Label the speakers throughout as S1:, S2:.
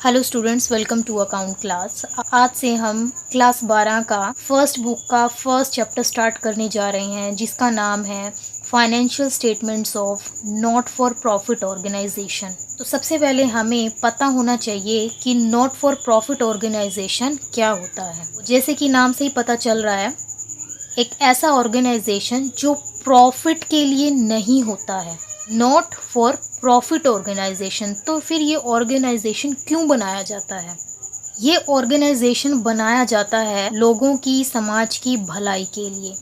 S1: Hello students, welcome to account class. आज से हम क्लास 12 का फर्स्ट बुक का फर्स्ट चैप्टर स्टार्ट करने जा रहे हैं, जिसका नाम है financial statements of not for profit organisation. तो सबसे पहले हमें पता होना चाहिए कि नॉट फॉर प्रॉफिट ऑर्गेनाइजेशन क्या होता है। जैसे कि नाम से ही पता चल रहा है, एक ऐसा ऑर्गेनाइजेशन जो प्रॉफिट के लिए नहीं होता है। Not for profit organisation. तो फिर ये ऑर्गेनाइजेशन क्यों बनाया जाता है? ये ऑर्गेनाइजेशन बनाया जाता है लोगों की, समाज की भलाई के लिए।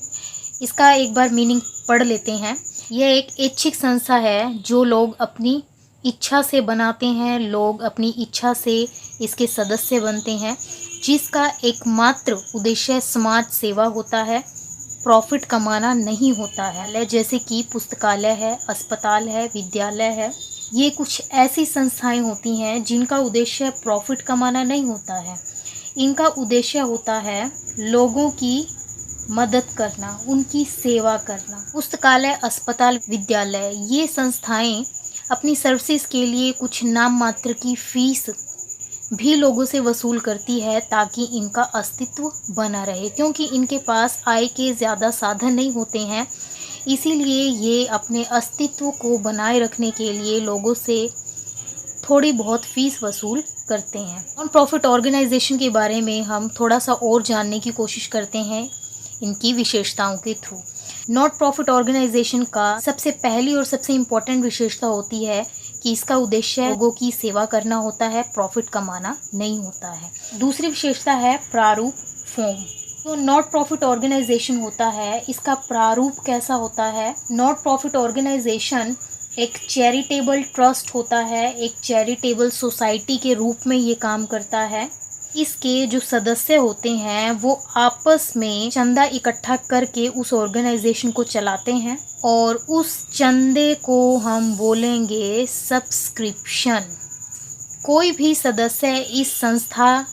S1: इसका एक बार मीनिंग पढ़ लेते हैं। यह एक ऐच्छिक संस्था है जो लोग अपनी इच्छा से बनाते हैं, लोग अपनी इच्छा से इसके सदस्य बनते हैं, जिसका एकमात्र उद्देश्य समाज सेवा होता है, प्रॉफिट कमाना नहीं होता है। जैसे कि पुस्तकालय है, अस्पताल है, विद्यालय है। ये कुछ ऐसी संस्थाएं होती हैं जिनका उद्देश्य प्रॉफिट कमाना नहीं होता है। इनका उद्देश्य होता है लोगों की मदद करना, उनकी सेवा करना। पुस्तकालय, अस्पताल, विद्यालय, ये संस्थाएं अपनी सर्विसेज के लिए कुछ नाम मात्र की फीस भी लोगों से वसूल करती है, ताकि इनका अस्तित्व बना रहे। क्योंकि इनके पास आय के ज़्यादा साधन नहीं होते हैं, इसीलिए ये अपने अस्तित्व को बनाए रखने के लिए लोगों से थोड़ी बहुत फीस वसूल करते हैं। नॉन प्रॉफिट ऑर्गेनाइजेशन के बारे में हम थोड़ा सा और जानने की कोशिश करते हैं इनकी विशेषताओं के थ्रू। नॉट प्रॉफिट ऑर्गेनाइजेशन का सबसे पहली और सबसे इम्पोर्टेंट विशेषता होती है कि इसका उद्देश्य लोगों की सेवा करना होता है, प्रॉफिट कमाना नहीं होता है। दूसरी विशेषता है प्रारूप, फॉर्म। तो नॉट प्रॉफिट ऑर्गेनाइजेशन होता है, इसका प्रारूप कैसा होता है? नॉट प्रॉफिट ऑर्गेनाइजेशन एक चैरिटेबल ट्रस्ट होता है, एक चैरिटेबल सोसाइटी के रूप में ये काम करता है। इसके जो सदस्य होते हैं वो आपस में चंदा इकट्ठा करके उस ऑर्गेनाइजेशन को चलाते हैं, और उस चंदे को हम बोलेंगे सब्सक्रिप्शन। कोई भी सदस्य इस संस्था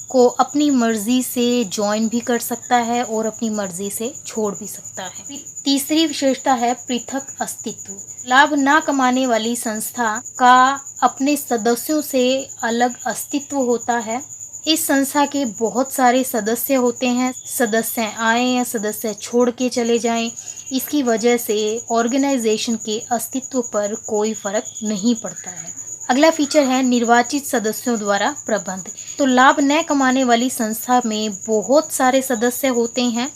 S1: को अपनी मर्जी से ज्वाइन भी कर सकता है और अपनी मर्जी से छोड़ भी सकता है। तीसरी विशेषता है पृथक अस्तित्व। लाभ ना कमाने वाली संस्था का अपने सदस्यों से अलग अस्तित्व होता है। इस संस्था के बहुत सारे सदस्य होते हैं, सदस्य आए या सदस्य छोड़ के चले जाएं, इसकी वजह से ऑर्गेनाइजेशन के अस्तित्व पर कोई फर्क नहीं पड़ता है। अगला फीचर है निर्वाचित सदस्यों द्वारा प्रबंध। तो लाभ न कमाने वाली संस्था में बहुत सारे सदस्य होते हैं।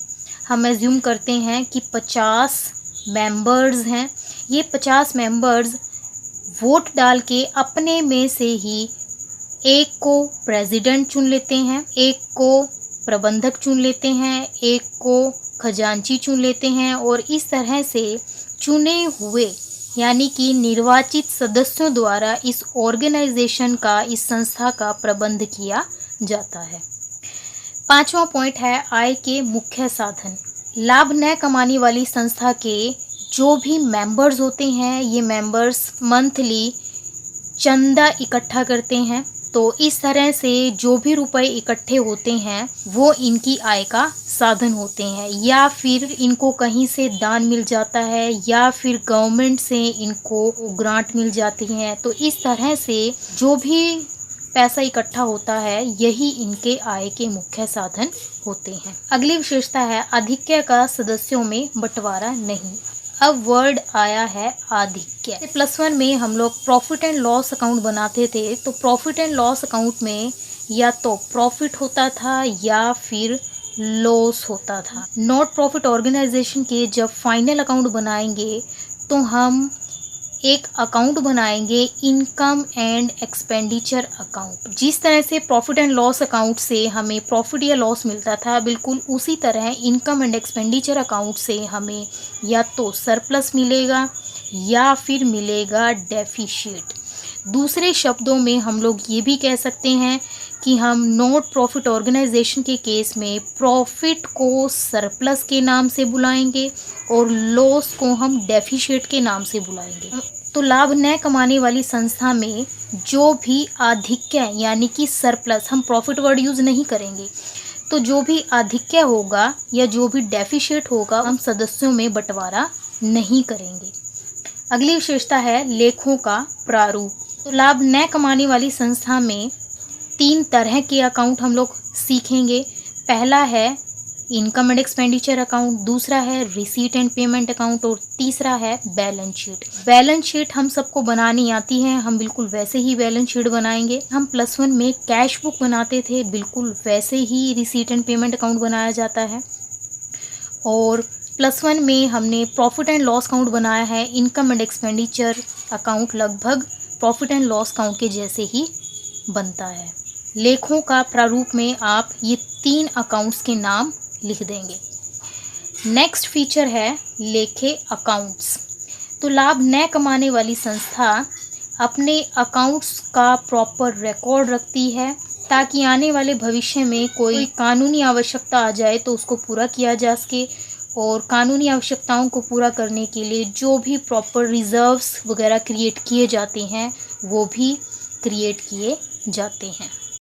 S1: हम एज्यूम करते हैं कि 50 मेंबर्स हैं। ये 50 मेंबर्स वोट डाल के अपने में से ही एक को प्रेसिडेंट चुन लेते हैं, एक को प्रबंधक चुन लेते हैं, एक को खजांची चुन लेते हैं, और इस तरह से चुने हुए यानी कि निर्वाचित सदस्यों द्वारा इस ऑर्गेनाइजेशन का, इस संस्था का प्रबंध किया जाता है। पांचवा पॉइंट है आय के मुख्य साधन। लाभ न कमाने वाली संस्था के जो भी मेंबर्स होते हैं, ये मेंबर्स मंथली चंदा इकट्ठा करते हैं। तो इस तरह से जो भी रुपए इकट्ठे होते हैं वो इनकी आय का साधन होते हैं, या फिर इनको कहीं से दान मिल जाता है, या फिर गवर्नमेंट से इनको ग्रांट मिल जाती है। तो इस तरह से जो भी पैसा इकट्ठा होता है, यही इनके आय के मुख्य साधन होते हैं। अगली विशेषता है आधिक्य का सदस्यों में बंटवारा नहीं। अब वर्ड आया है आधिक्य। +1 में हम लोग प्रॉफिट एंड लॉस अकाउंट बनाते थे, तो प्रॉफिट एंड लॉस अकाउंट में या तो प्रॉफिट होता था या फिर लॉस होता था। नॉट प्रॉफिट ऑर्गेनाइजेशन के जब फाइनल अकाउंट बनाएंगे तो हम एक अकाउंट बनाएंगे, इनकम एंड एक्सपेंडिचर अकाउंट। जिस तरह से प्रॉफिट एंड लॉस अकाउंट से हमें प्रॉफिट या लॉस मिलता था, बिल्कुल उसी तरह इनकम एंड एक्सपेंडिचर अकाउंट से हमें या तो सरप्लस मिलेगा या फिर मिलेगा डेफिशिएट। दूसरे शब्दों में हम लोग ये भी कह सकते हैं कि हम नॉट प्रॉफिट ऑर्गेनाइजेशन के केस में प्रॉफिट को सरप्लस के नाम से बुलाएंगे और लॉस को हम डेफिशिएट के नाम से बुलाएंगे। तो लाभ न कमाने वाली संस्था में जो भी आधिक्य यानी कि सरप्लस, हम प्रॉफिट वर्ड यूज नहीं करेंगे, तो जो भी आधिक्य होगा या जो भी डेफिशिएट होगा, हम सदस्यों में बंटवारा नहीं करेंगे। अगली विशेषता है लेखों का प्रारूप। तो लाभ न कमाने वाली संस्था में 3 तरह के अकाउंट हम लोग सीखेंगे। पहला है इनकम एंड एक्सपेंडिचर अकाउंट, दूसरा है रिसीट एंड पेमेंट अकाउंट और तीसरा है बैलेंस शीट। बैलेंस शीट हम सबको बनानी आती है, हम बिल्कुल वैसे ही बैलेंस शीट बनाएंगे। हम +1 में कैश बुक बनाते थे, बिल्कुल वैसे ही रिसीट एंड पेमेंट अकाउंट बनाया जाता है। और +1 में हमने प्रॉफिट एंड लॉस अकाउंट बनाया है। इनकम एंड एक्सपेंडिचर अकाउंट लगभग प्रॉफिट एंड लॉस अकाउंट के जैसे ही बनता है। लेखों का प्रारूप में आप ये 3 अकाउंट्स के नाम लिख देंगे। नेक्स्ट फीचर है लेखे अकाउंट्स। तो लाभ न कमाने वाली संस्था अपने अकाउंट्स का प्रॉपर रिकॉर्ड रखती है ताकि आने वाले भविष्य में कोई कानूनी आवश्यकता आ जाए तो उसको पूरा किया जा सके। और कानूनी आवश्यकताओं को पूरा करने के लिए जो भी प्रॉपर रिजर्व्स वगैरह क्रिएट किए जाते हैं वो भी क्रिएट किए जाते हैं।